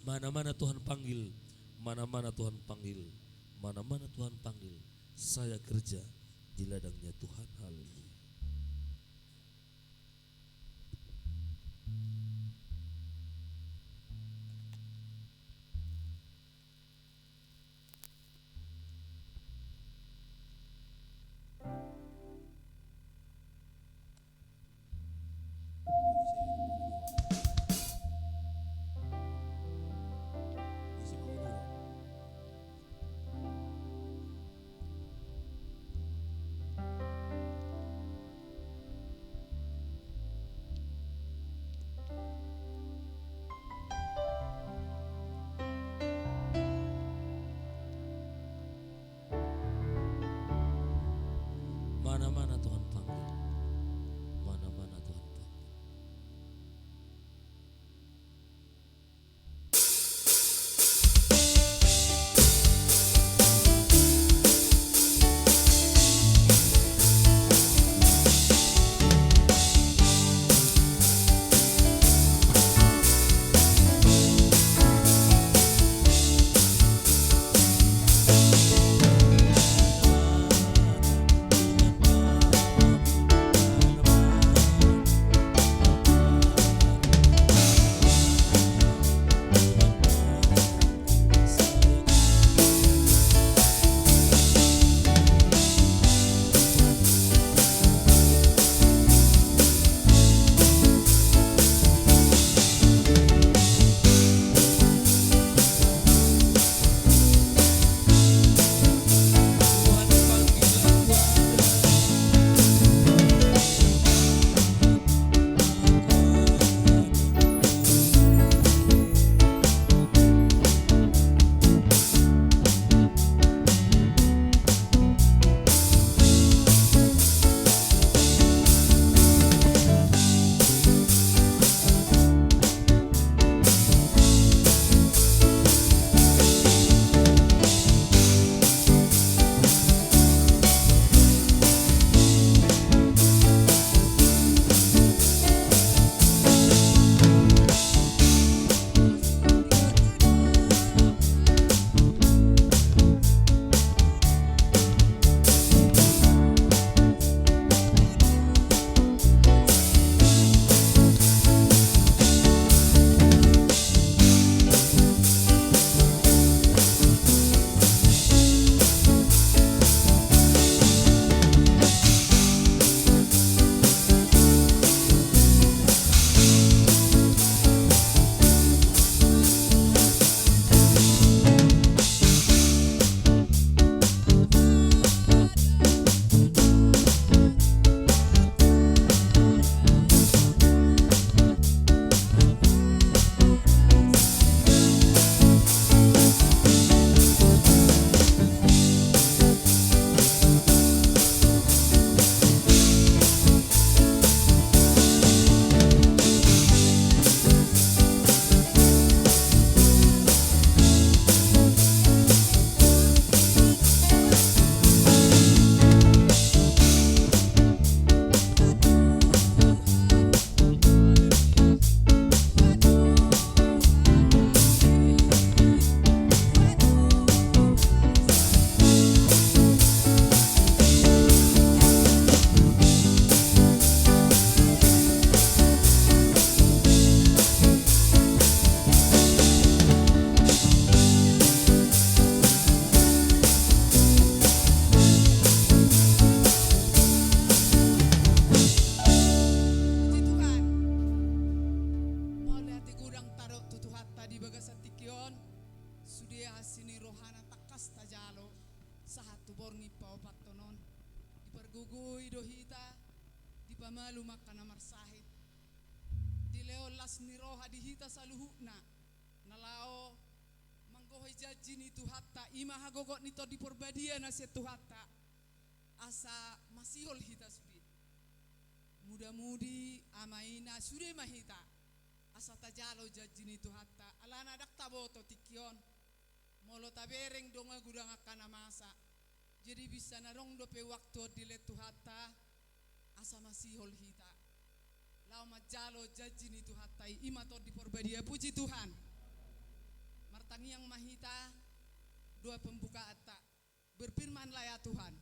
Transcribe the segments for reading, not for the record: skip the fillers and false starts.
Mana-mana Tuhan panggil, mana-mana Tuhan panggil, mana-mana Tuhan panggil, saya kerja di ladangnya Tuhan. Haleluya. Mana-mana Tuhan panggil, mana-mana Tuhan panggil. Gugui dohita di pamalu makana marsahit di leolas ni roha dihita saluhukna nalao manggohoi jaji ni tuhatta ima hagogot nito di porbadia na se tuhatta asa masihol hita sudi muda-mudi amaina sude mahita asata jalo jajini tu hatta alana dakta boto tikion molo tabereng donga gudang akana masa jadi bisa narong dope waktu dile tu hatta asa masihol hita lau majalo jajini tu hatta imator di porbadia puji Tuhan martangi yang mahita dua pembuka atta berfirmanlah ya Tuhan,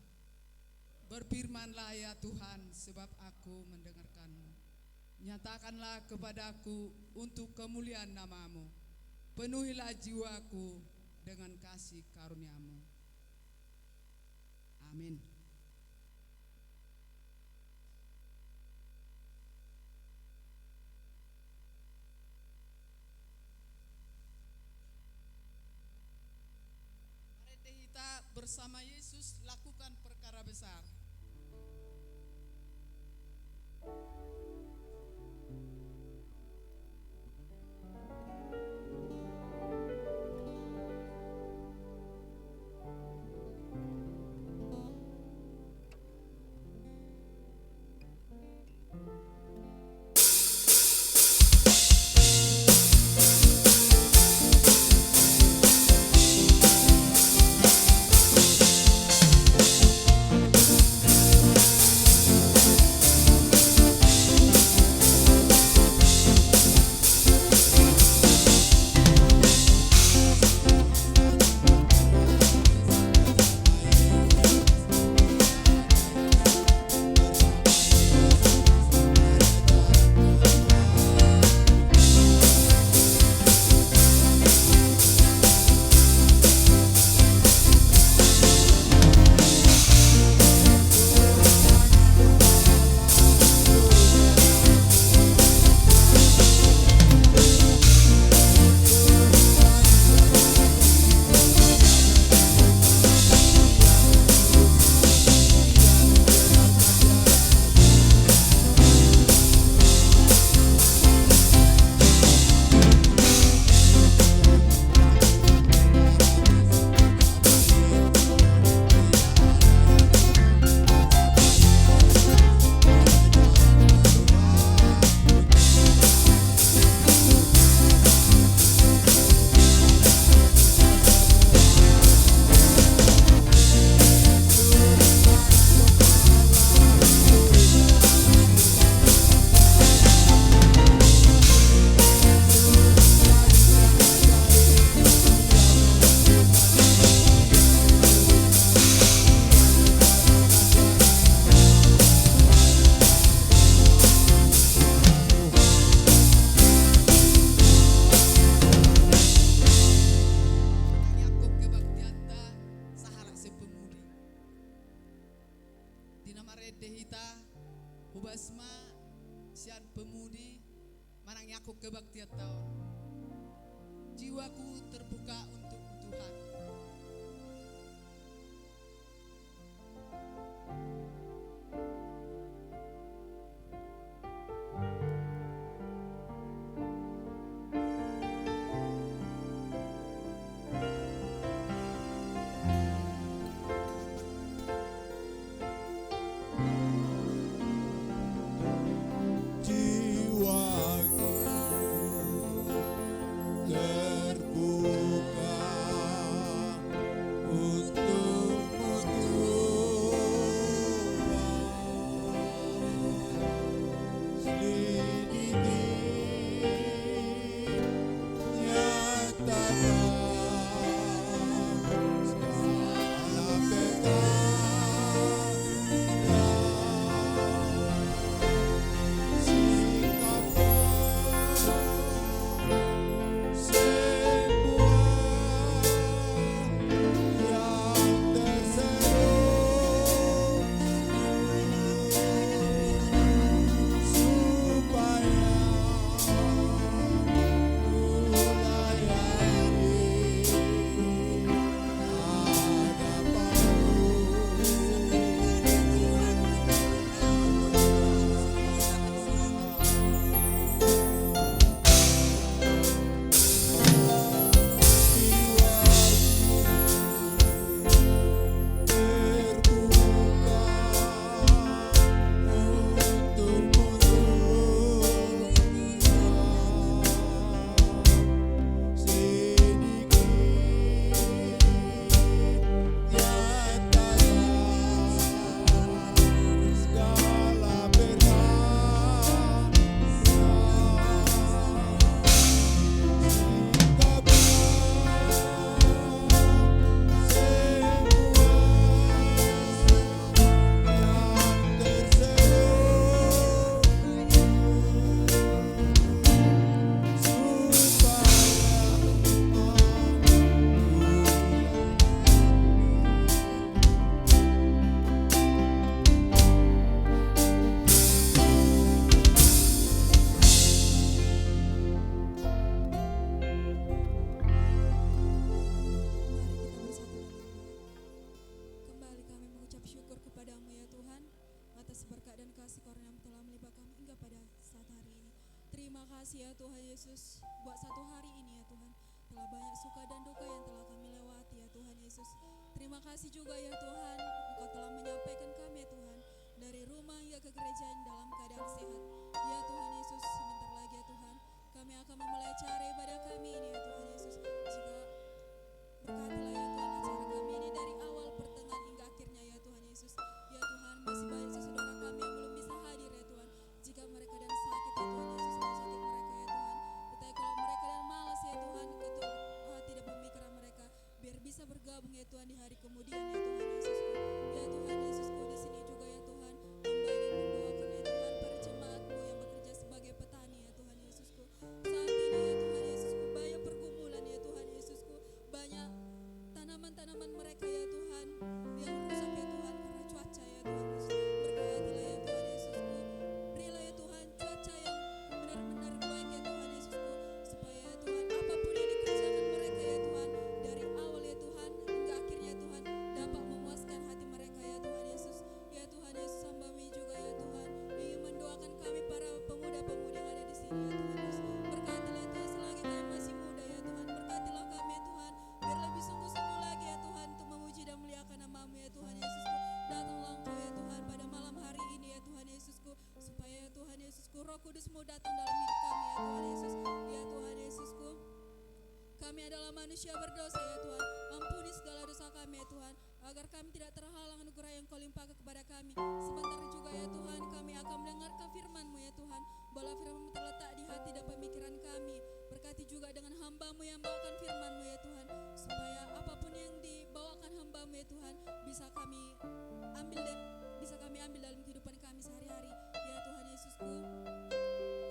berfirmanlah ya Tuhan, sebab aku mendengarkanmu. Nyatakanlah kepadaku untuk kemuliaan namamu. Penuhilah jiwaku dengan kasih karuniamu. Amin. Mari kita bersama Yesus lakukan perkara besar. Hubasma sian pemudi manang yakuk kebaktian tahun jiwaku terbuka untuk Tuhan. Terbuka atas berkat dan kasih karunia yang telah melimpah kami hingga pada saat hari ini. Terima kasih ya Tuhan Yesus buat satu hari ini ya Tuhan. Telah banyak suka dan duka yang telah kami lewati ya Tuhan Yesus. Terima kasih juga ya Tuhan, Engkau telah menyampaikan kami ya Tuhan dari rumah hingga ke gereja dalam keadaan sehat. Ya Tuhan Yesus, sebentar lagi ya Tuhan, kami akan memulai acara ibadah kami ini ya Tuhan Yesus. Jika berkatilah ya Tuhan acara kami ini dari awal, pertengahan hingga akhirnya ya Tuhan Yesus. Ya Tuhan, masih banyak saudara kami yang belum bisa hadir ya Tuhan. Jika mereka dan sakit ya Tuhan Yesus, rumah sakit mereka ya Tuhan. Tetapi kalau mereka dan malas ya Tuhan, ketuk hati dan pemikiran mereka biar bisa bergabung ya Tuhan di hari kemudian ya Tuhan Yesusku. Ya Tuhan Yesusku, di sini juga ya Tuhan, hamba ingin mendoakan ya Tuhan para jemaat-Mu yang bekerja sebagai petani ya Tuhan Yesusku. Saat ini ya Tuhan Yesusku, banyak pergumulan ya Tuhan Yesusku, banyak tanaman-tanaman mereka ya Tuhan yang rusak ya Tuhan karena cuaca ya Tuhan Yesus. Berkatilah ya Tuhan Yesusku, berilah ya Tuhan cuaca yang benar-benar baik ya Tuhan Yesusku, supaya ya Tuhan apapun yang dikerjakan mereka ya Tuhan dari awal ya Tuhan hingga akhirnya ya Tuhan dapat memuaskan hati mereka ya Tuhan Yesus. Ya Tuhan Yesus, hamba-Mu juga ya Tuhan ingin mendoakan kami para pemuda-pemudi yang ada di sini ya Tuhan Yesus. Berkatilah ya Tuhan selagi kami masih muda ya Tuhan, berkatilah kami ya Tuhan biar lebih sungguh-sungguh lagi ya Tuhan untuk memuji dan muliakan nama-Mu ya Tuhan Yesusku. Datanglah Engkau ya Tuhan pada malam hari ini ya Tuhan Yesusku, supaya ya Tuhan Yesusku Roh Kudus-Mu datang dalam hidup kami ya Tuhan Yesus. Ya Tuhan Yesusku, kami adalah manusia berdosa ya Tuhan. Ampuni segala dosa kami ya Tuhan, agar kami tidak terhalang anugerah yang Kau limpahkan kepada kami. Sebentar juga ya Tuhan, kami akan mendengarkan firman-Mu ya Tuhan. Bola firman-Mu terletak di hati dan pemikiran kami. Berkati juga dengan hamba-Mu yang bawakan firman-Mu ya Tuhan, supaya apapun yang dibawakan hamba-Mu ya Tuhan bisa kami ambil dalam kehidupan kami sehari-hari. Ya Tuhan Yesusku,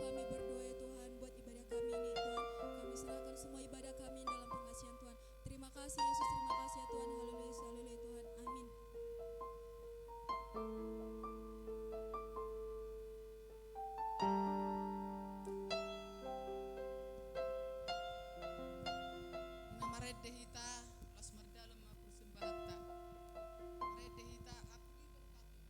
kami berdoa ya Tuhan buat ibadah kami ini Tuhan. Kami serahkan semua ibadah kami dalam pengasihan Tuhan. Terima kasih Yesus, terima kasih ya Tuhan. Haleluya, haleluya Tuhan. Amin. Nama redehita las merdalem persembahata. Redehita aku diberkati.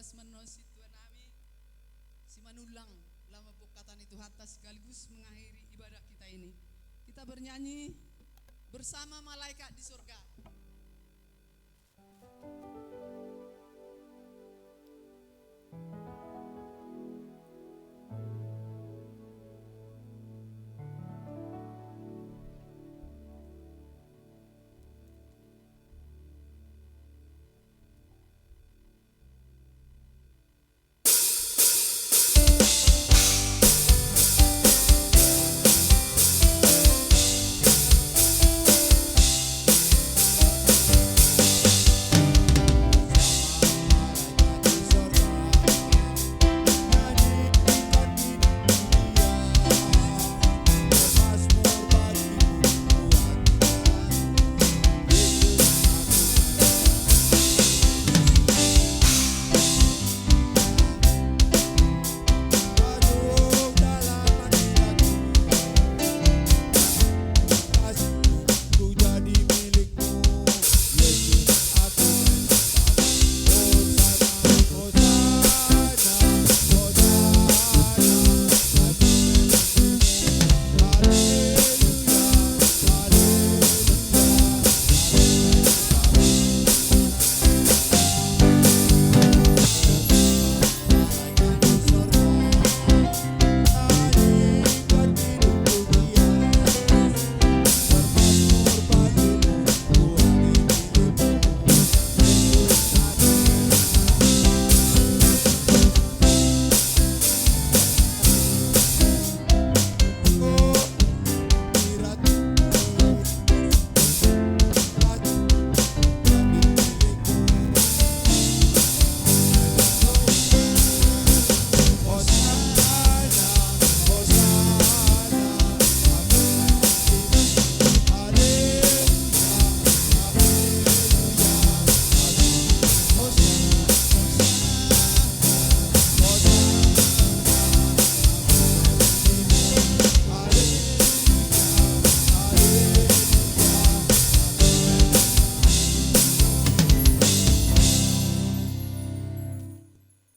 awas menosit Tuhan nami si manulang lama bukatan itu hatta sekaligus mengakhiri ibadah kita ini. Kita bernyanyi bersama malaikat di surga.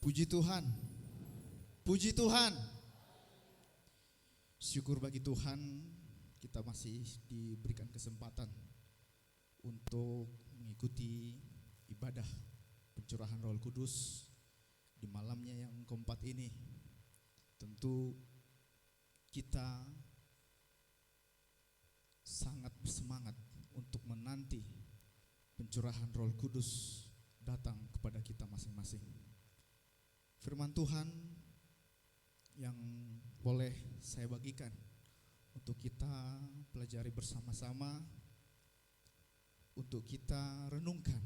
Puji Tuhan, puji Tuhan. Syukur bagi Tuhan kita masih diberikan kesempatan untuk mengikuti ibadah pencurahan Roh Kudus di malamnya yang keempat ini. Tentu kita sangat bersemangat untuk menanti pencurahan Roh Kudus datang kepada kita masing-masing. Firman Tuhan yang boleh saya bagikan untuk kita pelajari bersama-sama, untuk kita renungkan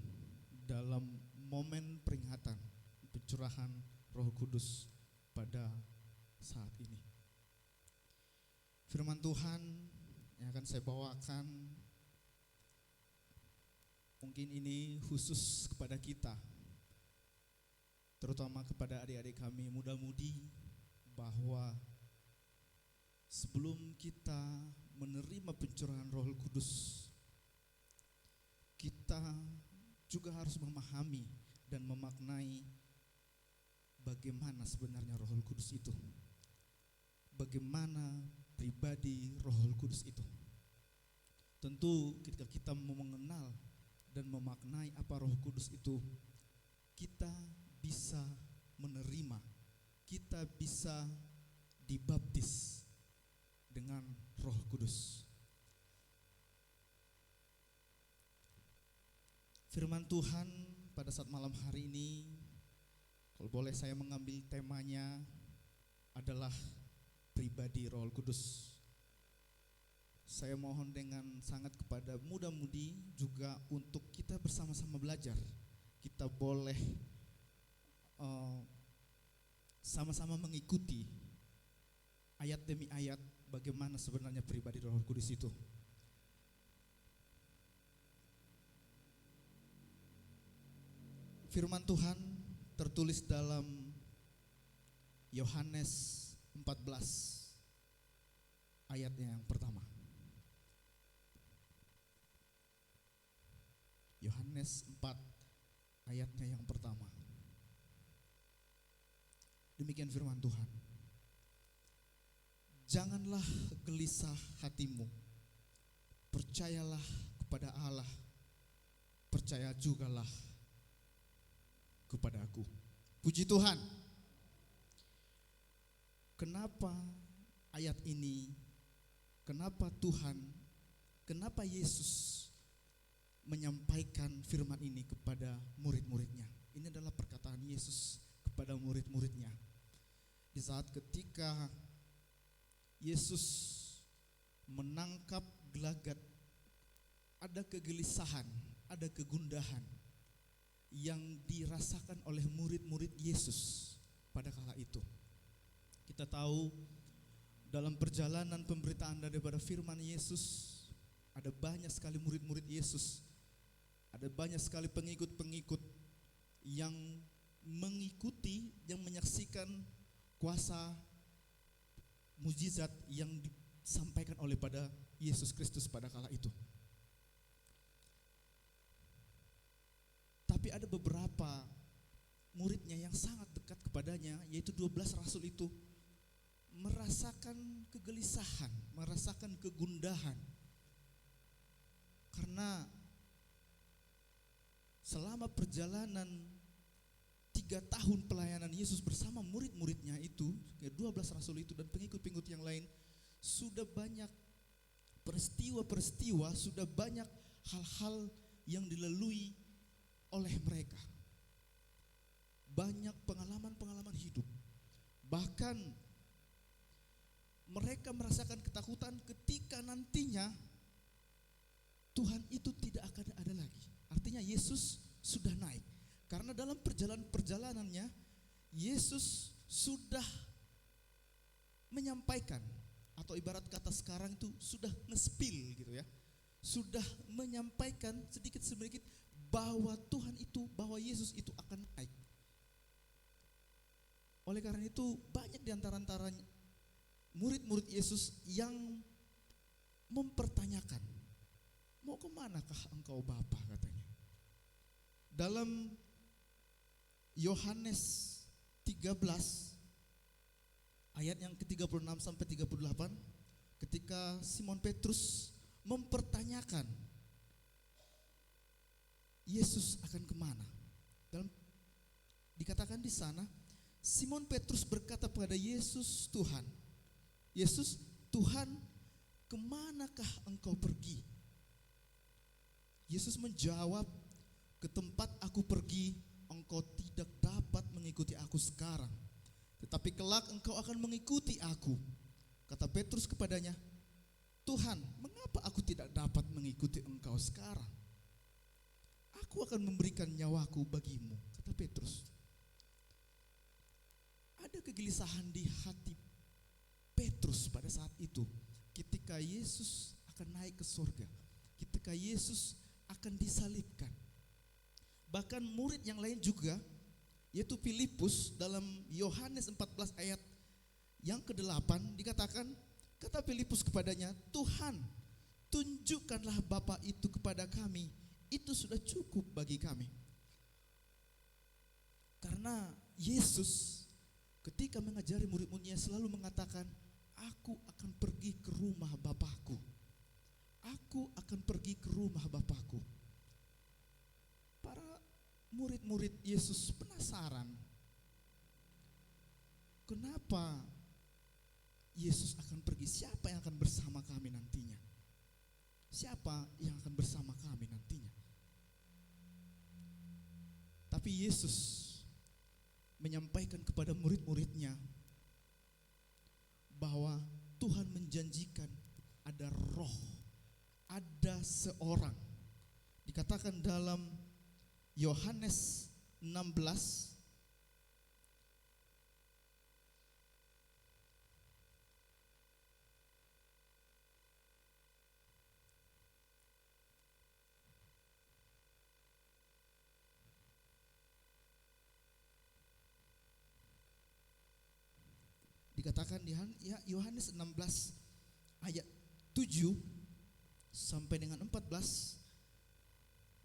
dalam momen peringatan pencurahan Roh Kudus pada saat ini. Firman Tuhan yang akan saya bawakan mungkin ini khusus kepada kita, terutama kepada adik-adik kami muda-mudi, bahwa sebelum kita menerima pencurahan Roh Kudus, kita juga harus memahami dan memaknai bagaimana sebenarnya Roh Kudus itu. Bagaimana pribadi Roh Kudus itu. Tentu ketika kita mengenal dan memaknai apa Roh Kudus itu, kita bisa menerima, kita bisa dibaptis dengan Roh Kudus. Firman Tuhan pada saat malam hari ini, kalau boleh saya mengambil temanya adalah pribadi Roh Kudus. Saya mohon dengan sangat kepada muda-mudi juga untuk kita bersama-sama belajar. Kita boleh sama-sama mengikuti ayat demi ayat bagaimana sebenarnya pribadi Roh Kudus itu. Firman Tuhan tertulis dalam Yohanes 14 ayatnya yang pertama. Yohanes 4 ayatnya yang pertama. Demikian firman Tuhan. Janganlah gelisah hatimu. Percayalah kepada Allah. Percaya jugalah kepada aku. Puji Tuhan. Kenapa ayat ini, kenapa Tuhan, kenapa Yesus menyampaikan firman ini kepada murid-muridnya? Ini adalah perkataan Yesus kepada murid-muridnya. Di saat ketika Yesus menangkap gelagat, ada kegelisahan, ada kegundahan yang dirasakan oleh murid-murid Yesus pada kala itu. Kita tahu dalam perjalanan pemberitaan daripada firman Yesus, ada banyak sekali murid-murid Yesus, ada banyak sekali pengikut-pengikut yang mengikuti, yang menyaksikan kuasa mujizat yang disampaikan oleh pada Yesus Kristus pada kala itu. Tapi ada beberapa muridnya yang sangat dekat kepadanya, yaitu 12 rasul itu, merasakan kegelisahan, merasakan kegundahan. Karena selama perjalanan 3 tahun pelayanan Yesus bersama murid-muridnya itu, 12 rasul itu dan pengikut-pengikut yang lain, sudah banyak peristiwa-peristiwa, sudah banyak hal-hal yang dilalui oleh mereka. Banyak pengalaman-pengalaman hidup. Bahkan mereka merasakan ketakutan ketika nantinya Tuhan itu tidak akan ada lagi. Artinya Yesus sudah naik. Karena dalam perjalanannya Yesus sudah menyampaikan, atau ibarat kata sekarang itu sudah nge-spill gitu ya. Sudah menyampaikan sedikit-sedikit bahwa Tuhan itu, bahwa Yesus itu akan naik. Oleh karena itu banyak di antara murid-murid Yesus yang mempertanyakan, mau kemanakah engkau Bapa, katanya. Dalam Yohanes 13 ayat yang ke-36 sampai 38, ketika Simon Petrus mempertanyakan Yesus akan kemana. Dikatakan di sana, Simon Petrus berkata kepada Yesus, Yesus, Tuhan, kemanakah engkau pergi? Yesus menjawab, ke tempat aku pergi, engkau tidak dapat mengikuti aku sekarang, tetapi kelak engkau akan mengikuti aku. Kata Petrus kepadanya, Tuhan, mengapa aku tidak dapat mengikuti engkau sekarang? Aku akan memberikan nyawaku bagimu, kata Petrus. Ada kegelisahan di hati Petrus pada saat itu, ketika Yesus akan naik ke surga, ketika Yesus akan disalibkan. Bahkan murid yang lain juga, yaitu Filipus, dalam Yohanes 14 ayat yang ke-8 dikatakan, kata Filipus kepadanya, Tuhan, tunjukkanlah Bapa itu kepada kami, itu sudah cukup bagi kami. Karena Yesus ketika mengajari murid-muridnya selalu mengatakan, aku akan pergi ke rumah Bapakku. Aku akan pergi ke rumah Bapakku. Para murid-murid Yesus penasaran, kenapa Yesus akan pergi? Siapa yang akan bersama kami nantinya? Siapa yang akan bersama kami nantinya? Tapi Yesus menyampaikan kepada murid-muridnya bahwa Tuhan menjanjikan ada roh, ada seorang. Dikatakan dalam Yohanes 16 dikatakan di Yohanes 16 ayat 7 sampai dengan 14,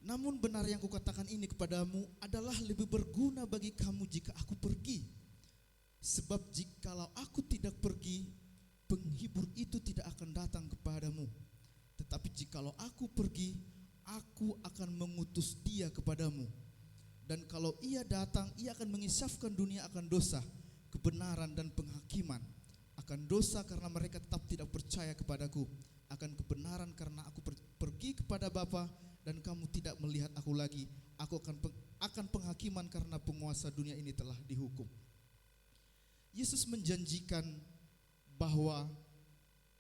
namun benar yang kukatakan ini kepadamu adalah lebih berguna bagi kamu jika aku pergi. Sebab jikalau aku tidak pergi, penghibur itu tidak akan datang kepadamu. Tetapi jikalau aku pergi, aku akan mengutus dia kepadamu. Dan kalau ia datang, ia akan mengisafkan dunia akan dosa, kebenaran dan penghakiman. Akan dosa karena mereka tetap tidak percaya kepadaku, akan kebenaran karena aku pergi kepada Bapa dan kamu tidak melihat aku lagi. Aku akan penghakiman karena penguasa dunia ini telah dihukum. Yesus menjanjikan bahwa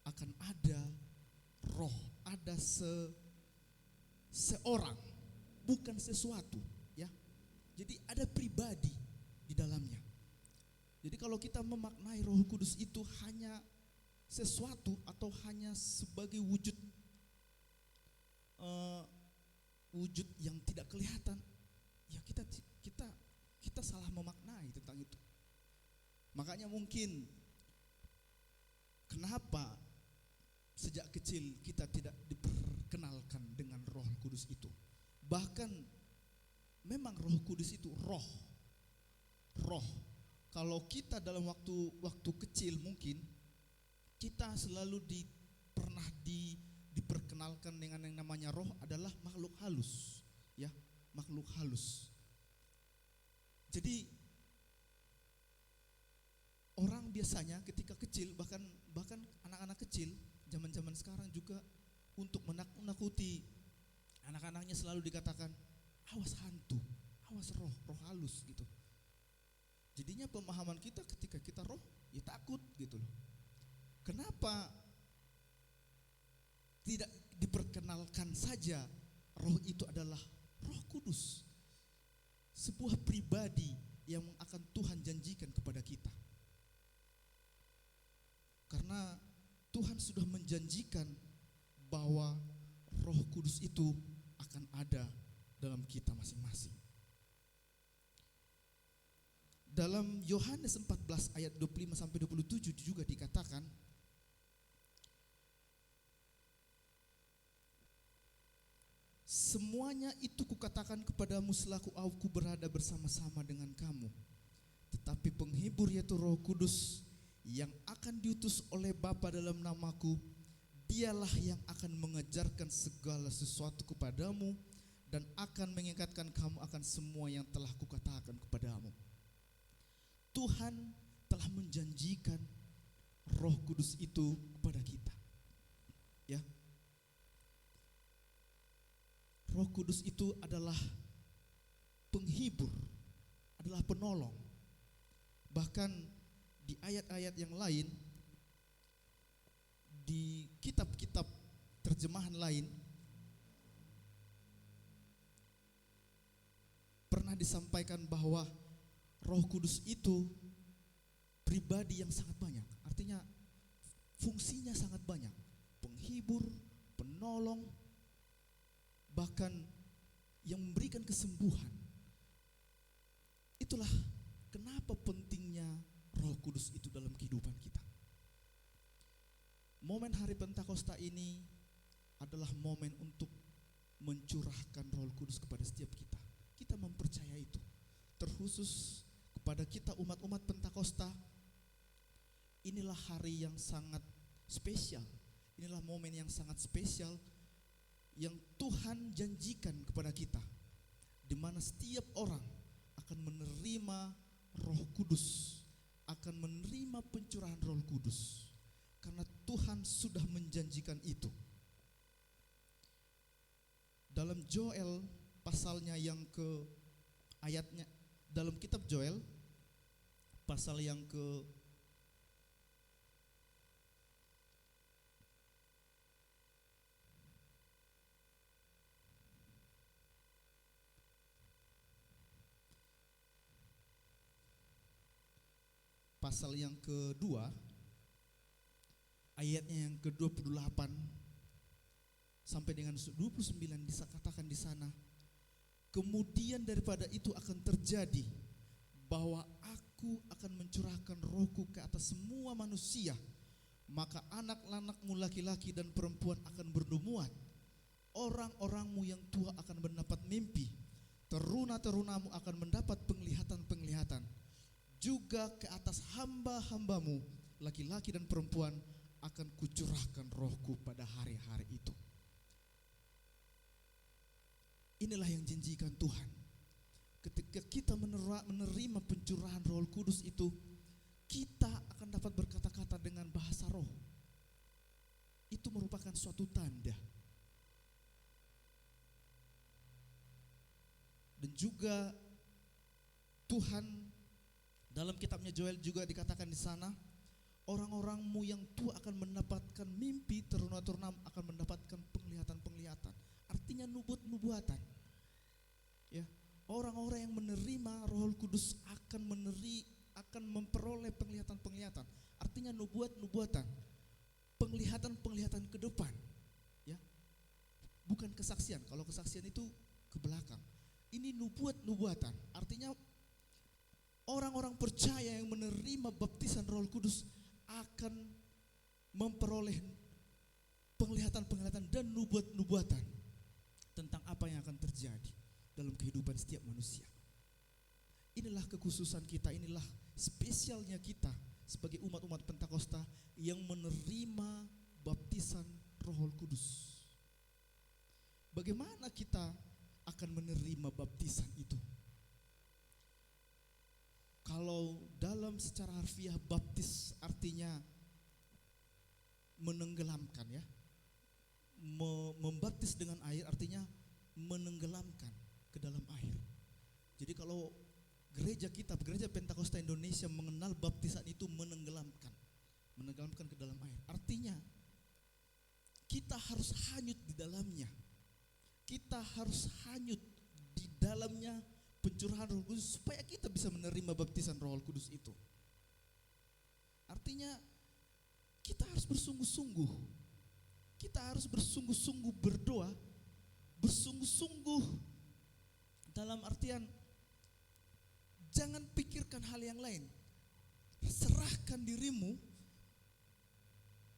akan ada roh, ada seorang, bukan sesuatu, ya. Jadi ada pribadi di dalamnya. Jadi kalau kita memaknai Roh Kudus itu hanya sesuatu atau hanya sebagai wujud yang tidak kelihatan, ya kita salah memaknai tentang itu. Makanya mungkin kenapa sejak kecil kita tidak diperkenalkan dengan Roh Kudus itu. Bahkan memang Roh Kudus itu roh. Kalau kita dalam waktu kecil mungkin kita selalu pernah diperkenalkan dengan yang namanya roh adalah makhluk halus, ya, makhluk halus. Jadi orang biasanya ketika kecil, bahkan anak-anak kecil zaman sekarang juga untuk menakut-nakuti anak-anaknya selalu dikatakan awas hantu, awas roh halus gitu. Jadinya pemahaman kita ketika kita roh ya takut gitu loh. Kenapa tidak diperkenalkan saja roh itu adalah Roh Kudus, sebuah pribadi yang akan Tuhan janjikan kepada kita. Karena Tuhan sudah menjanjikan bahwa Roh Kudus itu akan ada dalam kita masing-masing. Dalam Yohanes 14 ayat 25 sampai 27 juga dikatakan, semuanya itu kukatakan kepadamu selaku aku berada bersama-sama dengan kamu. Tetapi penghibur yaitu Roh Kudus yang akan diutus oleh Bapa dalam namaku, dialah yang akan mengajarkan segala sesuatu kepadamu dan akan mengingatkan kamu akan semua yang telah kukatakan kepadamu. Tuhan telah menjanjikan Roh Kudus itu kepada kita, ya. Roh Kudus itu adalah penghibur, adalah penolong. Bahkan di ayat-ayat yang lain, di kitab-kitab terjemahan lain, pernah disampaikan bahwa Roh Kudus itu pribadi yang sangat banyak. Artinya fungsinya sangat banyak. Penghibur, penolong, bahkan yang memberikan kesembuhan. Itulah kenapa pentingnya Roh Kudus itu dalam kehidupan kita. Momen hari Pentakosta ini adalah momen untuk mencurahkan Roh Kudus kepada setiap kita. Kita mempercayai itu. Terkhusus kepada kita umat-umat Pentakosta, inilah hari yang sangat spesial. Inilah momen yang sangat spesial yang Tuhan janjikan kepada kita, di mana setiap orang akan menerima Roh Kudus, akan menerima pencurahan Roh Kudus, karena Tuhan sudah menjanjikan itu. Dalam Joel pasalnya yang ke ayatnya, dalam kitab Joel pasal yang ke pasal yang kedua, ayatnya yang ke-28 sampai dengan 29 dikatakan di sana, kemudian daripada itu akan terjadi bahwa aku akan mencurahkan rohku ke atas semua manusia, maka anak-anakmu laki-laki dan perempuan akan bernumuat, orang-orangmu yang tua akan mendapat mimpi, teruna-terunamu akan mendapat penglihatan-penglihatan, juga ke atas hamba-hambamu, laki-laki dan perempuan, akan kucurahkan rohku pada hari-hari itu. Inilah yang janjikan Tuhan. Ketika kita menerima pencurahan Roh Kudus itu, kita akan dapat berkata-kata dengan bahasa roh. Itu merupakan suatu tanda. Dan juga Tuhan dalam kitabnya Joel juga dikatakan di sana, orang-orangmu yang tua akan mendapatkan mimpi, teruna-teruna akan mendapatkan penglihatan-penglihatan. Artinya nubuat-nubuatan. Ya, orang-orang yang menerima Roh Kudus akan memperoleh penglihatan-penglihatan. Artinya nubuat-nubuatan, penglihatan-penglihatan ke depan. Ya, bukan kesaksian. Kalau kesaksian itu ke belakang. Ini nubuat-nubuatan. Artinya orang-orang percaya yang menerima baptisan Roh Kudus akan memperoleh penglihatan-penglihatan dan nubuat-nubuatan tentang apa yang akan terjadi dalam kehidupan setiap manusia. Inilah kekhususan kita, inilah spesialnya kita sebagai umat-umat Pentakosta yang menerima baptisan Roh Kudus. Bagaimana kita akan menerima baptisan itu? Kalau dalam secara harfiah baptis artinya menenggelamkan, ya. Membaptis dengan air artinya menenggelamkan ke dalam air. Jadi kalau gereja kita, gereja Pentakosta Indonesia mengenal baptisan itu menenggelamkan ke dalam air. Artinya kita harus hanyut di dalamnya. Kita harus hanyut di dalamnya pencurahan Roh Kudus supaya kita bisa menerima baptisan Roh Kudus itu. Artinya kita harus bersungguh-sungguh. Kita harus bersungguh-sungguh berdoa, bersungguh-sungguh dalam artian jangan pikirkan hal yang lain. Serahkan dirimu,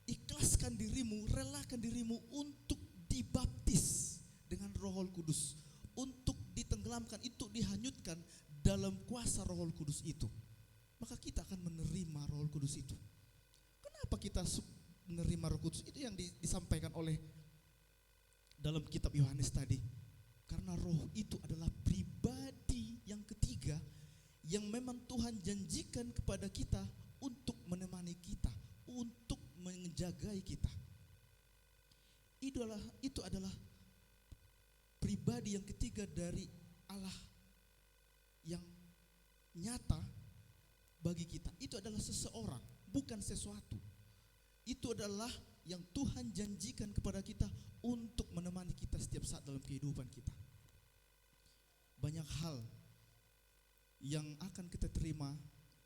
ikhlaskan dirimu, relakan dirimu untuk dibaptis dengan Roh Kudus, untuk ditenggelamkan, itu dihanyutkan dalam kuasa Roh Kudus itu. Maka kita akan menerima Roh Kudus itu. Kenapa kita menerima Roh Kudus? Itu yang disampaikan oleh dalam kitab Yohanes tadi. Karena Roh itu adalah pribadi yang ketiga yang memang Tuhan janjikan kepada kita untuk menemani kita, untuk menjagai kita. Itu adalah pribadi yang ketiga dari Allah yang nyata bagi kita. Itu adalah seseorang, bukan sesuatu. Itu adalah yang Tuhan janjikan kepada kita untuk menemani kita setiap saat dalam kehidupan kita. Banyak hal yang akan kita terima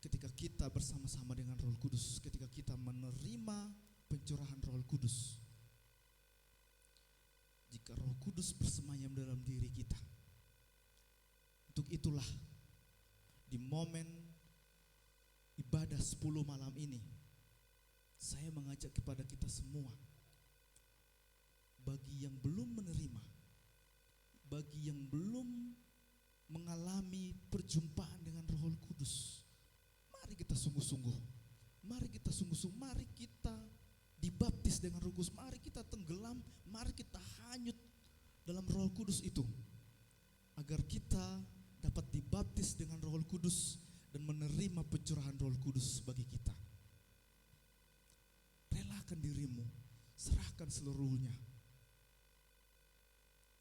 ketika kita bersama-sama dengan Roh Kudus, ketika kita menerima pencurahan Roh Kudus. Jika Roh Kudus bersemayam dalam diri kita. Untuk itulah di momen ibadah 10 malam ini saya mengajak kepada kita semua, bagi yang belum menerima, bagi yang belum mengalami perjumpaan dengan Roh Kudus, mari kita sungguh-sungguh, mari kita sungguh-sungguh, mari kita dibaptis dengan Roh Kudus, mari kita tenggelam, mari kita hanyut dalam Roh Kudus itu, agar kita dapat dibaptis dengan Roh Kudus dan menerima pencurahan Roh Kudus bagi kita. Relakan dirimu, serahkan seluruhnya.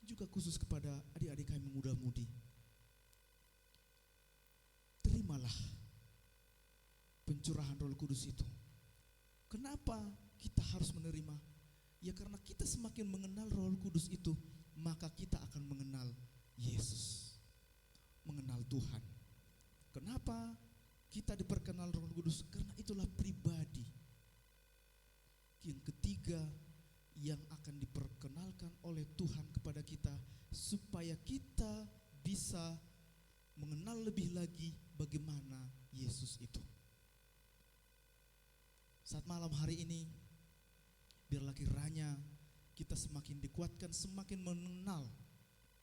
Juga khusus kepada adik-adik kami muda-mudi, terimalah pencurahan Roh Kudus itu. Kenapa kita harus menerima? Ya karena kita semakin mengenal Roh Kudus itu, maka kita akan mengenal Yesus, mengenal Tuhan. Kenapa kita diperkenal Roh Kudus? Karena itulah pribadi yang ketiga yang akan diperkenalkan oleh Tuhan kepada kita, supaya kita bisa mengenal lebih lagi bagaimana Yesus itu. Saat malam hari ini, biarlah kiranya kita semakin dikuatkan, semakin mengenal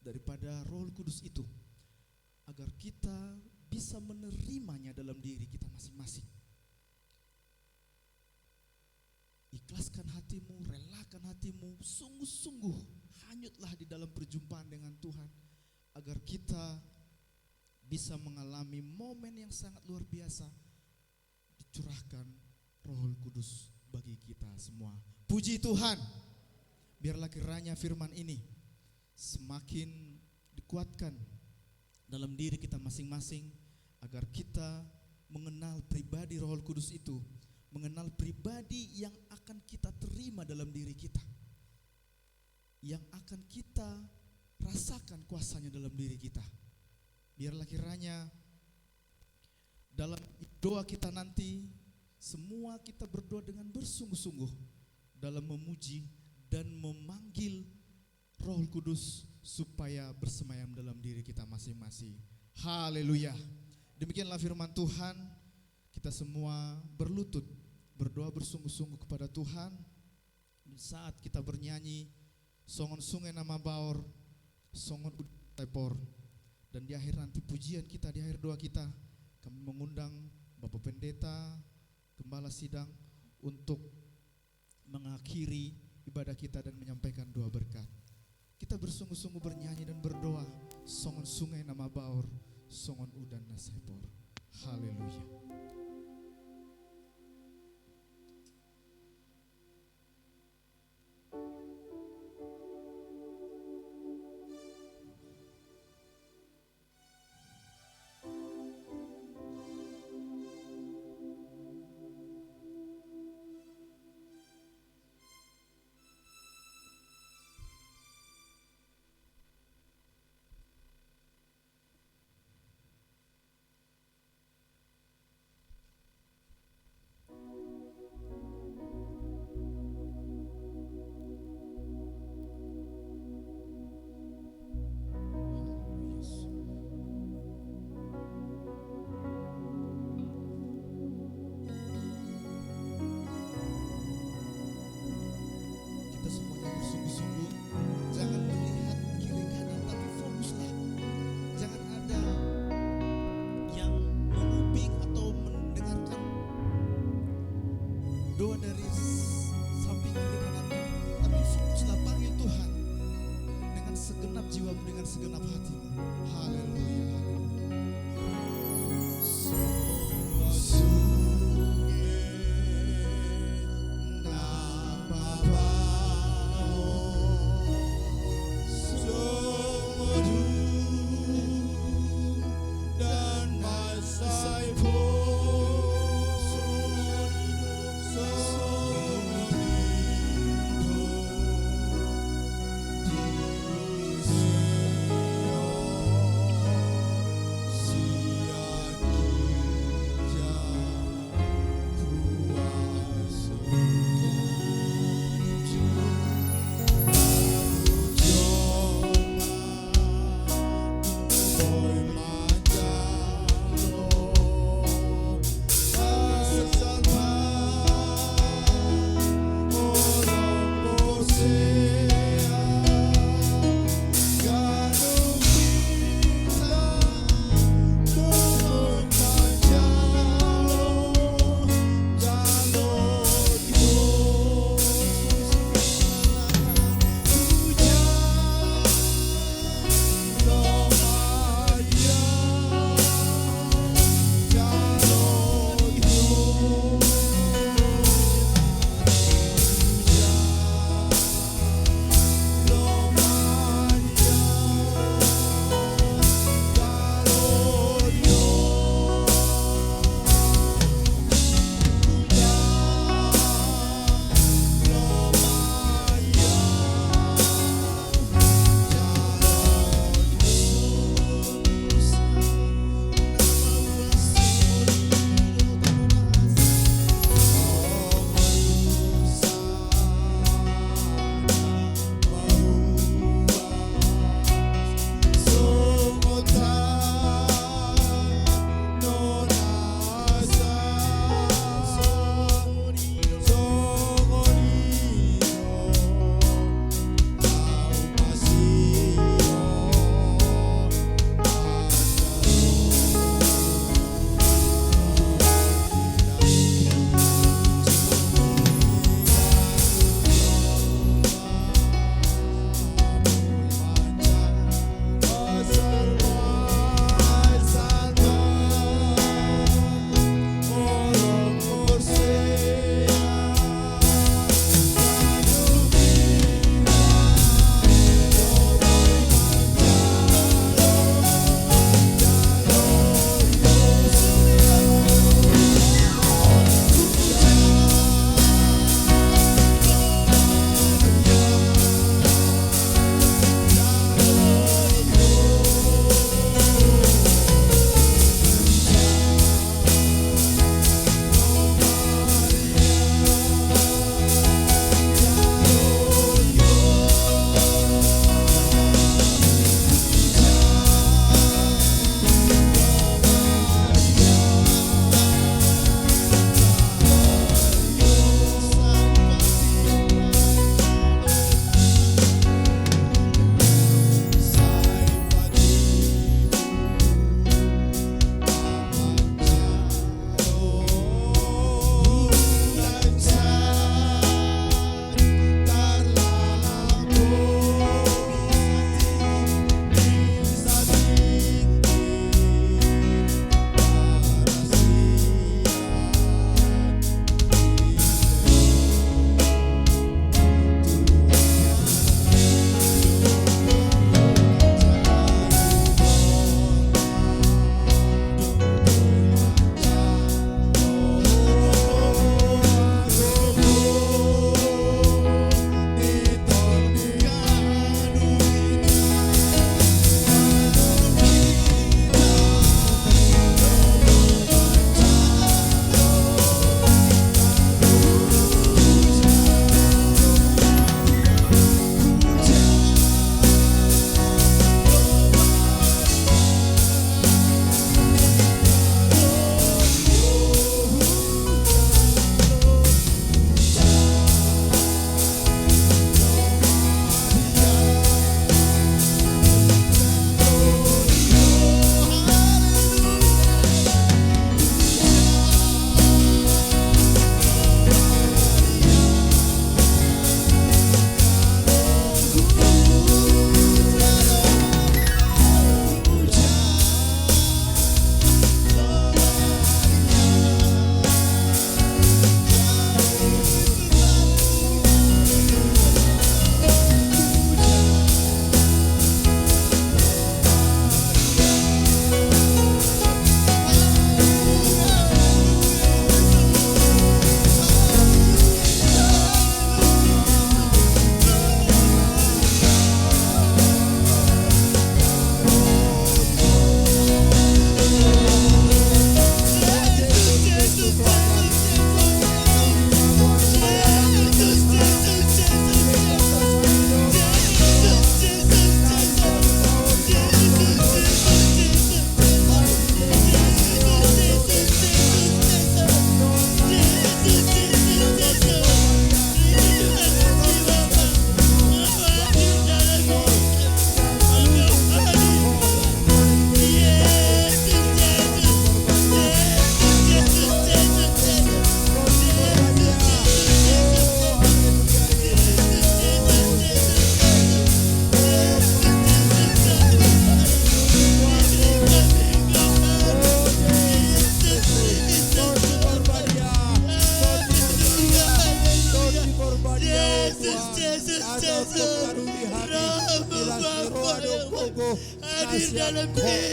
daripada Roh Kudus itu, agar kita bisa bisa menerimanya dalam diri kita masing-masing. Ikhlaskan hatimu, relakan hatimu, sungguh-sungguh hanyutlah di dalam perjumpaan dengan Tuhan, agar kita bisa mengalami momen yang sangat luar biasa, dicurahkan Roh Kudus bagi kita semua. Puji Tuhan. Biarlah kiranya firman ini semakin dikuatkan dalam diri kita masing-masing, agar kita mengenal pribadi Roh Kudus itu, mengenal pribadi yang akan kita terima dalam diri kita, yang akan kita rasakan kuasanya dalam diri kita. Biarlah kiranya dalam doa kita nanti, semua kita berdoa dengan bersungguh-sungguh dalam memuji dan memanggil Roh Kudus supaya bersemayam dalam diri kita masing-masing. Haleluya. Demikianlah firman Tuhan. Kita semua berlutut, berdoa bersungguh-sungguh kepada Tuhan. Saat kita bernyanyi songon sungai nama baor, songon tepor, dan di akhir nanti pujian kita, di akhir doa kita, kami mengundang Bapak Pendeta, Gembala Sidang untuk mengakhiri ibadah kita dan menyampaikan doa berkat. Kita bersungguh-sungguh bernyanyi dan berdoa, songon sungai nama baor, songon udan nasepor. Haleluya. Doa dari samping kiri kanan, tapi fokuslah panggil Tuhan dengan segenap jiwamu, dengan segenap hatimu. Haleluya.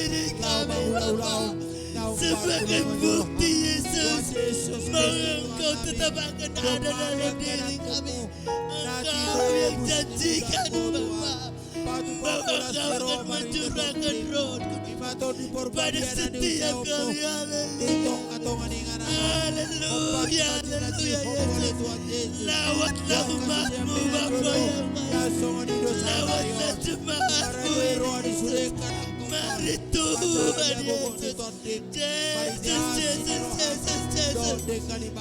diri kami Bapa. Sebagai bukti Yesus bahwa Engkau tetap akan ada dalam diri kami. Engkau yang janjikan Bapa bahwa Engkau akan mencurahkan Roh Kudus pada setiap kami. Haleluya, haleluya Yesus. Lawatlah umat-Mu Bapa yang baik. Lawatlah jemaat-Mu Yesus. Mari Tuhan Yesus. Yesus, Yesus, Yesus, Yesus.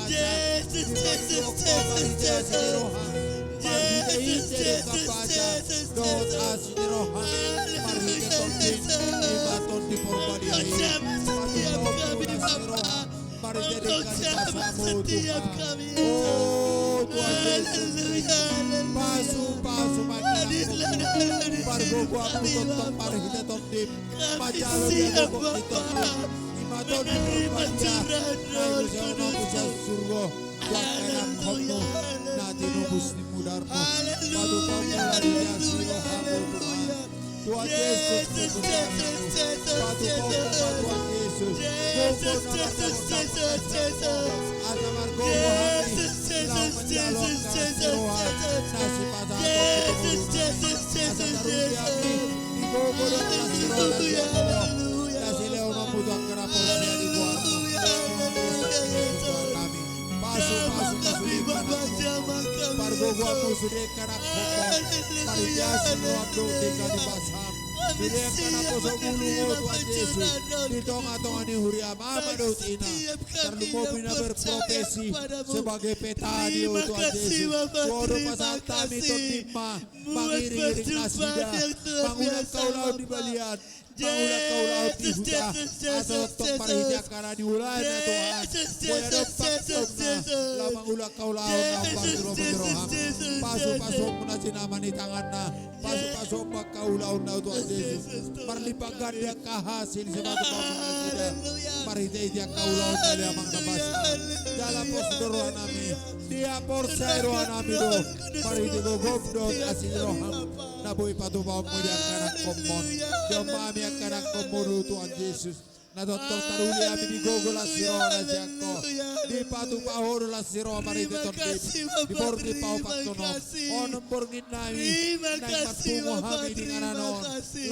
Yesus, Yesus, Yesus, Yesus. Yesus, Yesus, Yesus, Yesus. Haleluya Yesus. Engkau jamah setiap kami Bapa. Engkau jamah setiap kami Yesus. Haleluya, haleluya. Hadirlah dalam diri kami Bapa. Kami siap Bapa menerima curahan Roh Kudus. Haleluya, haleluya, haleluya, haleluya. Yesus, Yesus, Yesus, Yesus. Yesus, Yesus, Yesus, Yesus. Yesus, Yesus, Yesus, Yesus, Yesus. Yesus, Yesus, Yesus, Yesus. Haleluya, haleluya. Haleluya, haleluya, Yesus. Jamah kami Bapa, jamah kami Yesus. Haleluya, haleluya. Kami siap menerima pencurahan Roh setiap kami yang percaya kepadamu. sebagai petani Terima Tuhan kasih Yesus. Bapa, Tuhan terima pasal kami kasih. Buat perjumpaan yang luar biasa Kaulau di Bapa. balian, mangulang kaulau di Yesus, huda, Yesus, asal Yesus, tok parihnya Yesus. karena diulang ya Tuhan. Yesus, Boleh Yesus, dapat Yesus, tomna, Yesus. lah mangulang kaulau na Yesus, pagro penyeroham. Yesus, Pasok-pasok mo na sinama ni tangan na, pasok-pasok magkaulaw na Tuhan Yesus. Marlipagan dia kahasil sa mga pamamagitan. Mariday dia kaulaw na dia mga nabasa. Dalam pos doruan namin, dia porsa doruan namin do. Mariday ko gomdot asin roham. Nabuhi patubaw mo dia kanak komon. Dia mami ang kanak komon Tuhan Yesus. Nadotok taruli amin di gogol asiro na siyako. Di patupaho la siro marito tondip. Di borgi pao patuno. Onom borgin nami. Nang patpungo kami di ngananon.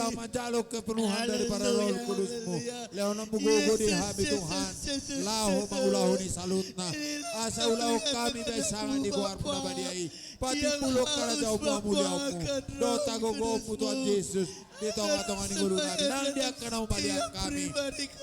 Lama jalok kepenuhan dari para roh kudusmu. Leonom mugogo di hami Tuhan. Laho mangulaho ni salutna. Asa ulaho kami dahil sangat di guar punabadiai. Pati pulok karena jauh muliamu. Dota gogomu Tuhan Yesus. Di tonga-tonga ni guru kami. Nang dia kenal palihan kami.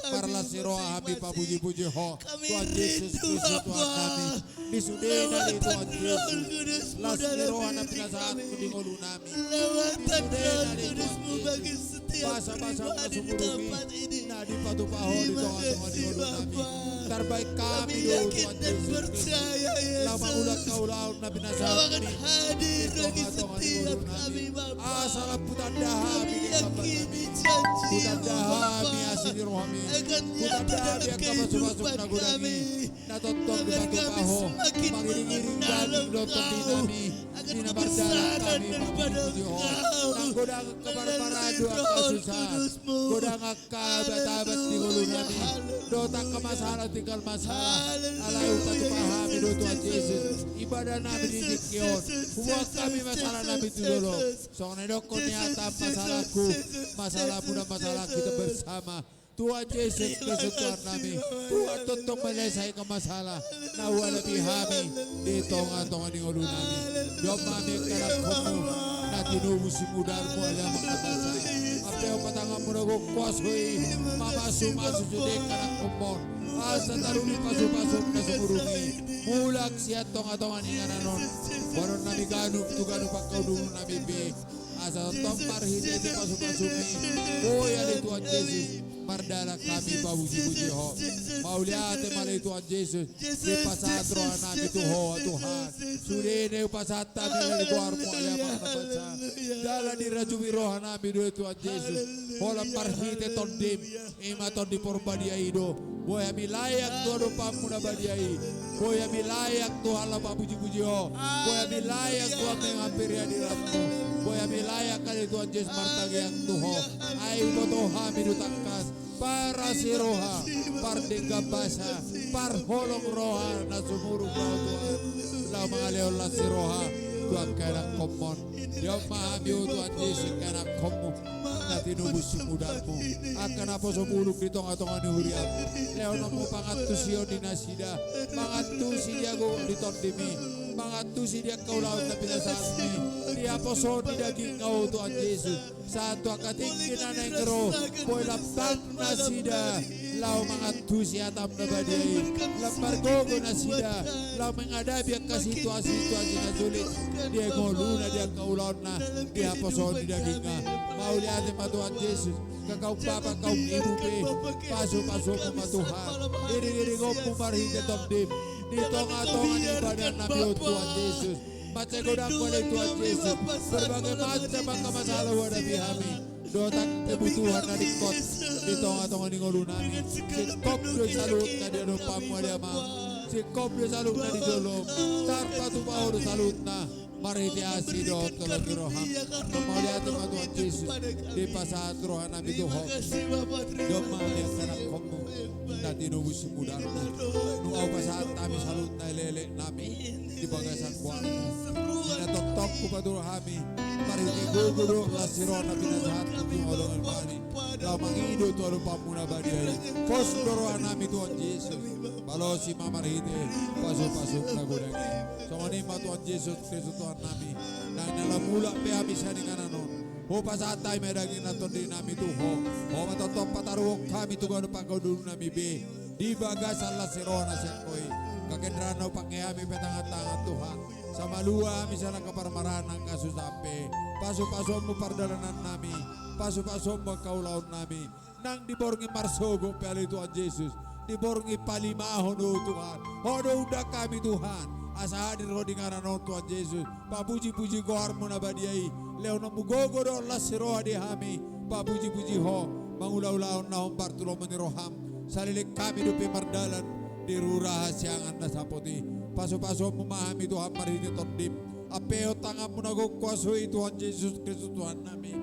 Parla siroa kami papuji-puji ho. Tuhan Yesus Kristus Tuhan kami. Disudena di Tuhan Yesus. Las siroa na pinasaat mo di guru nami. Lawatan Roh Kudus-Mu bagi setiap Basa-basa pribadi di masumurumi. tempat ini. Na di patupaho di tonga-tonga di guru nami. Terbaik kami do yakin Tuhan dan Yesus percaya Lama Yesus. ulat kau laut na Kau pinasaat akan kami. hadir bagi setiap kami Bapa. Asal putan dahami Kami di kabar yakini janji Putan dahami Bapa asini rohami. akan Putan nyata dahami dalam ang kapasok-pasok kehidupan na gunami. kami. Natotong di Agar kami patupaho. semakin Mangiring-iring mengenal daging lotong di Engkau. nami. Akan Dinabardalan kebesaran kami daripada papuji ho. Engkau. Nang godang keparparado ang Roh kasusahan. Kudus-Mu. Godang akabatabat di gulu nami. Dotak ke masalah tinggal masalah. Alay utat pahami do Tuhan Yesus. Ibadah namin di Dikion. Huwag kami masalah namin dulu. So nedokon niata masalahku. Masalahmu dan masalah kita bersama. Tuhan Yesus Kristus Tuhan kami. Tuhan tuntong menyelesaikan ke masalah. Nawa lebih kami di tonga-tonga di ulu nami. Diom kami kerap komu. Na tinubusi mudarmu ala mga basa. Apeo patangan mo na kukwashoy. Mamasu-masu jude kerap komu. Asa taruni pasok-pasok na sumurumi. Mulak siya tonga-tonga ni ngananon. Waron nami ganup tu ganup pagkaw dulu nami be. Asa tong marhide di pasok-pasok ni. Boya di Tuhan Yesus. Mardala kami pabuji-puji ho. Mauliate malay Tuhan Yesus. Di pasatro nami tu ho Tuhan. Surene pasata nila lugar mo alam mga nabansa. Dala di rajubi roha nami do Tuhan Yesus. Hola marhide tondim. Ima tondi porbadi aido. Boy kami layak Tuhan upamu na badiai. Boy kami layak Tuhan lah puji-puji ho. Boy kami layak Tuhan mengampiri hadiratmu. Boy kami layak kali Tuhan Yesus martagi yang Tuho. Ayo botoha minutakas. Para siroha. Par basa. Par holong roha na sumurug kau Tuhan. Lau mangaleon la siroha. Tuhan kailang komon. Yang mahami Tuhan Yesus kailang komo. Na tinubos si mudarmu. Akan apa sepuluk di tonga-tonga ni huriam. Leon mo pangattu siyo dinasida. Pangattu si diago di tondimi. Pangattu si dia kau laut na pinasasmi. Dia poso di daging kau Tuhan Yesus. Satu akatingin na nengro. Boy laptap na sida. Lau mangattu si atam na badiay. Lampar gogo na sida. Lau menghadapi ang situasi na sulit. Dia ngoluna dia kau laut na. Dia poso di daging ka. Mauli ating Tuhan Yesus, kakau bapa kau ibupe, paso-paso mo matuhan, iri-iri ko pumarhite tongdim, di tonga-tonga ni badan nabi o Tuhan Yesus, matsegodan ko ni Tuhan Yesus, berbagai macam ang kamasala wadabi kami, dotak kebutuhan na dikot, di tonga-tonga ni ngolunami, si kopyo salut na di anupam mo diamang, si kopyo salut na di dolom, tarpa tupaho salut na, mariti asidot kalau kiroham maulihat Tuhan Yesus di pasat rohan nabi Tuhan doma yang kanak komu nanti nunggu si mudarmu nungau pasat kami salut na lele nami di bagasan kuarmu ina tok ku paturahami mariti guguro lasiro nabi nasahat tunggu dengan mani lau mangido tuan pamuna badiai fos dorohan nami Tuhan Yesus balosi mamarite pasuk-pasuk nagudangi somani ma Tuhan Yesus Kristus Tuhan nami nang nalamula pe habisa ni kananon ho pasatay medagin naton di nami tuho ho matotop pataruok kami tugon pangkau dulu nami be di bagasan la sirona sekoi kakendrano pakeami petangan-tangan Tuhan sama lua misalnya keparmarahan ang kasusampe pasu-pasu mo pardalanan nami pasu-pasu mo kaulaon nami nang diborngi marsogo pe ali Tuhan Yesus diborngi palimahon o Tuhan hono udah kami Tuhan asa hadir ho di ngaranon Tuhan Yesus papuji-puji ko harmo na badiai leo na mugogo do la siroha di hami papuji-puji ho mangulaw-ulaw na hong partulo maniroham salilik kami dupi mardalan di rurahasyangan na sapoti paso-paso memahami Tuhan mariti tondim apeo tangan mo nagkukwasui Tuhan Yesus Kristus Tuhan nami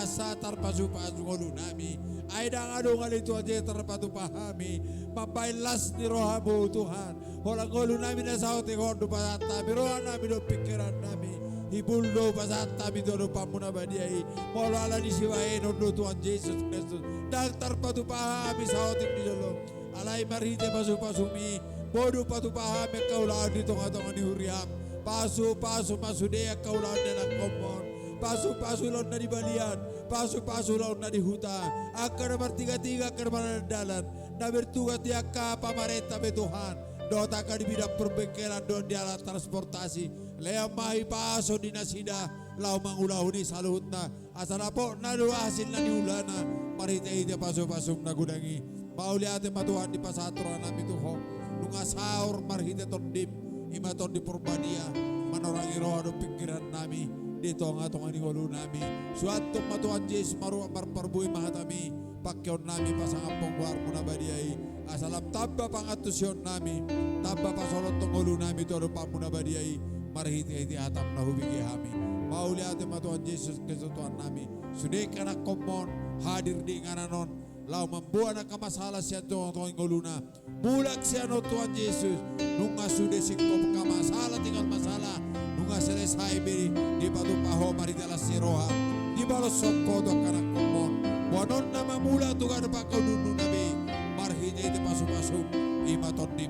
asa tarpasu-pasu ngolu nami ay dang ali Tuhan Yesus tarpatupahami mapailas ni rohamu Tuhan holang ngolu nami na sa oting hondo pasata birohan nami do pikiran nami ibuldo pasata bidono pamuna badiai molala di siwain hondo Tuhan Yesus Kristus dang tarpatupahami sa oting di jolo alay marite pasu-pasumi bodo patupahami kaulaan di tonga-tonga ni huriam pasu-pasu masudea kaulaan na komon pasu-pasu laut na di balian pasu-pasu laut na di hutan akan bertiga-tiga ke dalan na bertugas di akka pamarenta be Tuhan dota ka di bidang perbengkelan don di alat transportasi lea mahi paso di nasida lau mangulahu di saluhut na asal apo na dua hasil na di ulana marite ite pasu-pasu na gudangi mauliate matuhan di pasatro nami Tuhan nunga sahur marhite tondim imaton di Purbadia manorangi roh do pikiran nami di tonga-tonga ni walu nami suatu matuhan Yesus maru marparbui mahatami pakyon nami pasangapong war muna badiai asalam tabba pangatusyon nami tabba pasolot tongolu nami todo pamuna badiai marhiti-hiti hatam na hubigi hami mauli ate matuhan Yesus Kristus Tuhan nami sudah kanak komon hadir di ngananon lau membuat nak masalah siya tong ngoluna bulak siya no Tuhan Yesus nunga sudah singkop ka masalah tinggal masalah nunga selesai beri di batu paho mari dalam siroha di balos sokko do kanak komon bonon nama mula tu kada pakau dunu nabi marhide ite pasu-pasu imaton di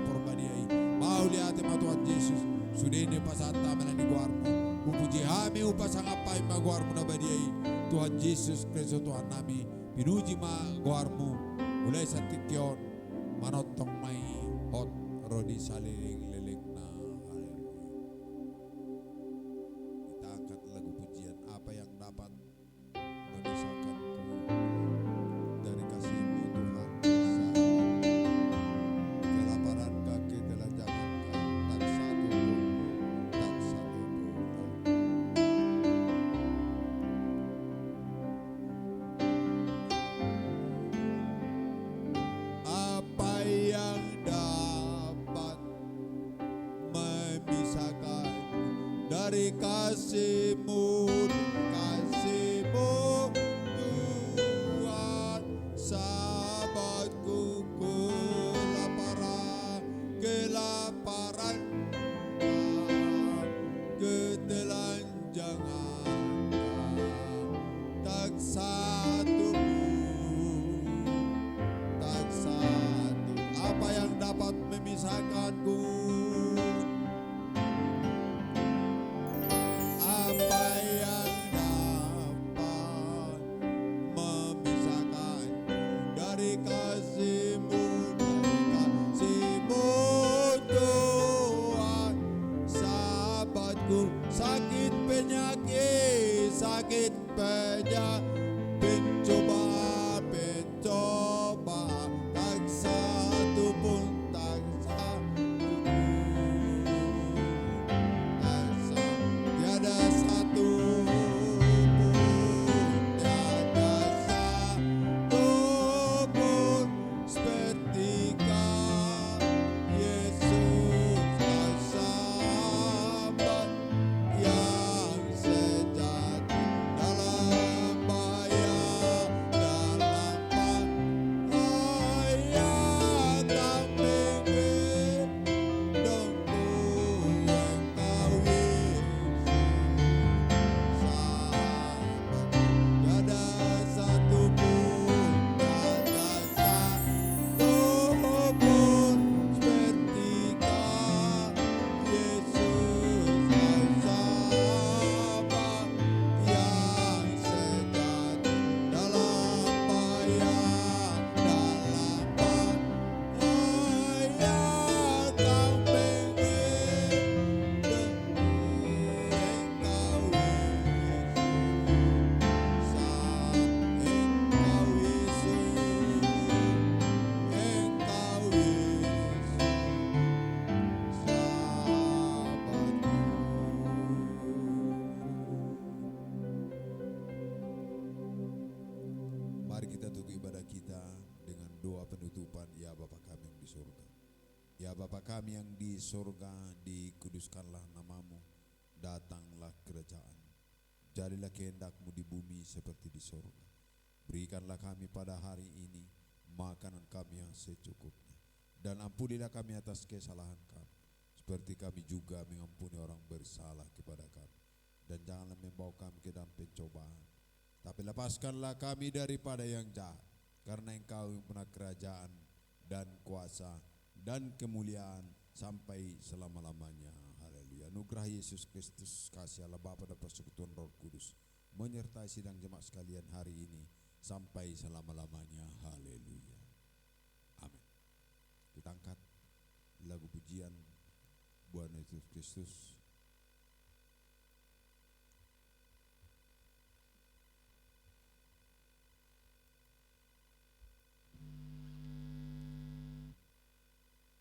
Purbadia mau lihat Tuhan Yesus sudah ini pasata melani guarmu puji hami upasang apa ima guarmu nabadiai Tuhan Yesus Kristus Tuhan nami pinuji ma guarmu mulai satikyon manotong mai hot rodi saliling lilik na haleluya kita angkat lagu pujian apa yang dapat memisahkanku dari kasih-Mu Tuhan kelaparan kaki telah jangankan tak satu pun dari kasih-Mu, kasih-Mu Tuhan. Sahabatku kelaparan, ketelanjangan, tak satu apa yang dapat memisahkanku, apa yang dapat memisahkanku dari kasih-Mu, Tuhan. Sahabatku sakit penyakit, pencobaan, tak satu pun, tak satu pun, tiada satu pun, tiada satu pun seperti Kau, Yesus, sahabat yang sejati dalam bahaya, dalam bahaya kami hidupku Engkau Yesus, sahabat, tiada satu pun, tiada satu pun seperti Kau, Yesus, sahabat yang sejati dalam bahaya, dalam bahaya kami hidupku Engkau Yesus, Engkau Yesus, mari kita tutup ibadah kita dengan doa penutupan. Ya Bapa kami yang di surga, ya Bapa kami yang di surga, dikuduskanlah namamu, datanglah kerajaan, jadilah kehendak-Mu di bumi seperti di surga. Berikanlah kami pada hari ini makanan kami yang secukupnya, dan ampunilah kami atas kesalahan kami, seperti kami juga mengampuni orang bersalah kepada kami. Dan janganlah membawa kami ke dalam pencobaan, tapi lepaskanlah kami daripada yang jahat, karena Engkau yang punya kerajaan dan kuasa dan kemuliaan sampai selama-lamanya. Haleluya. Anugerah Yesus Kristus, kasih Allah Bapa dan persekutuan Roh Kudus menyertai sidang jemaat sekalian hari ini sampai selama-lamanya. Haleluya. Amin. Kita angkat lagu pujian buat Yesus Kristus.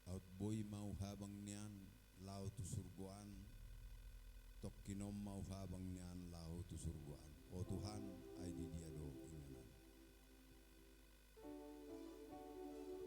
Laut boy mau habang nian laut tu surguan, tok kinom mau habang nian laut tu surguan. Oh Tuhan, ay di dia do inganan. Laut boy mau habang nian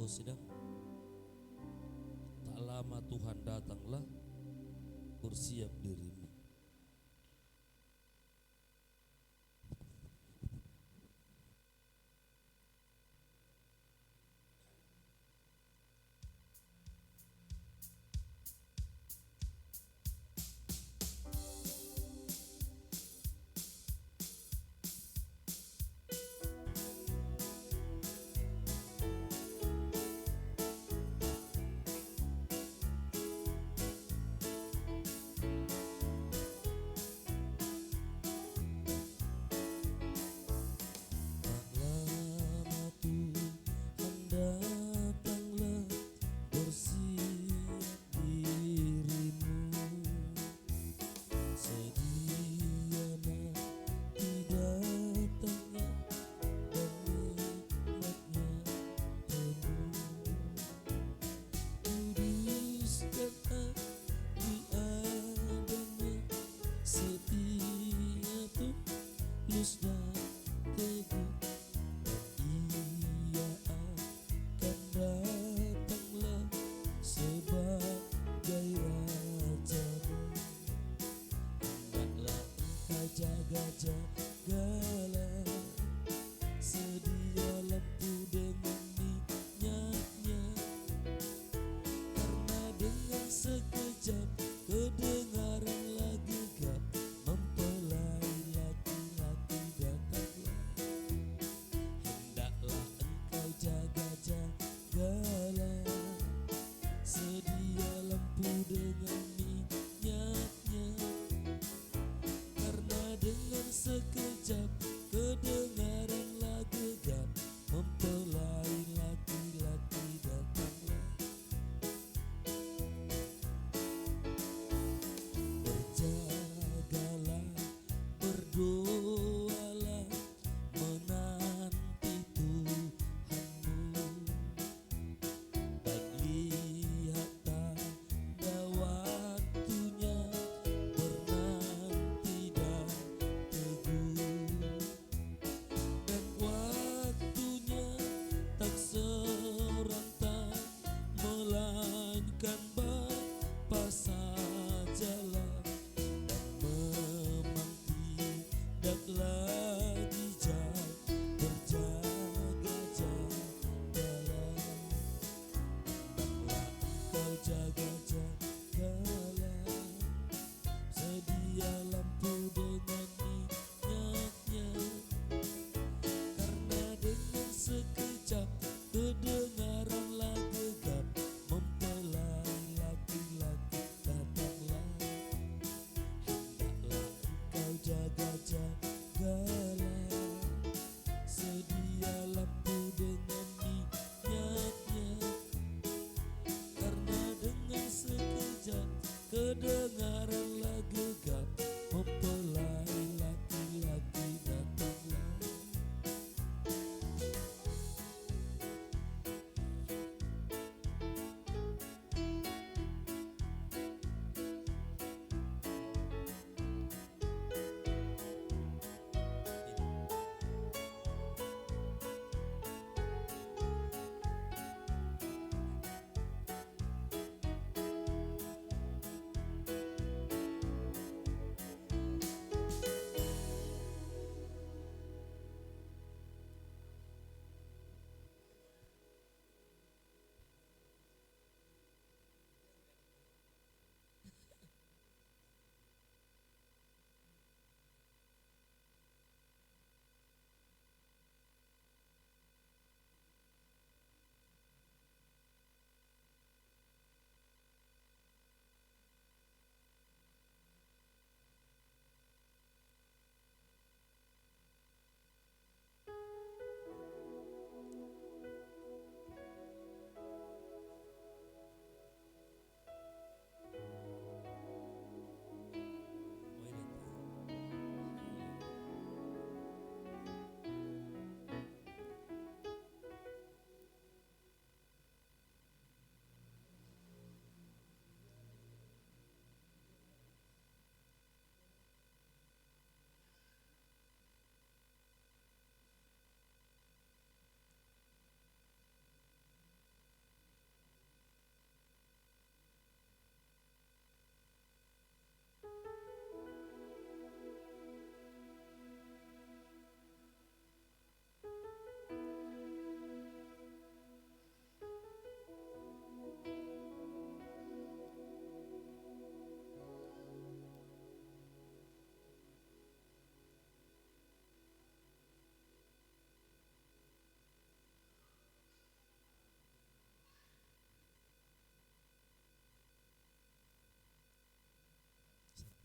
engkau sedang. Tak lama Tuhan datanglah, bersiap dirimu.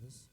Terus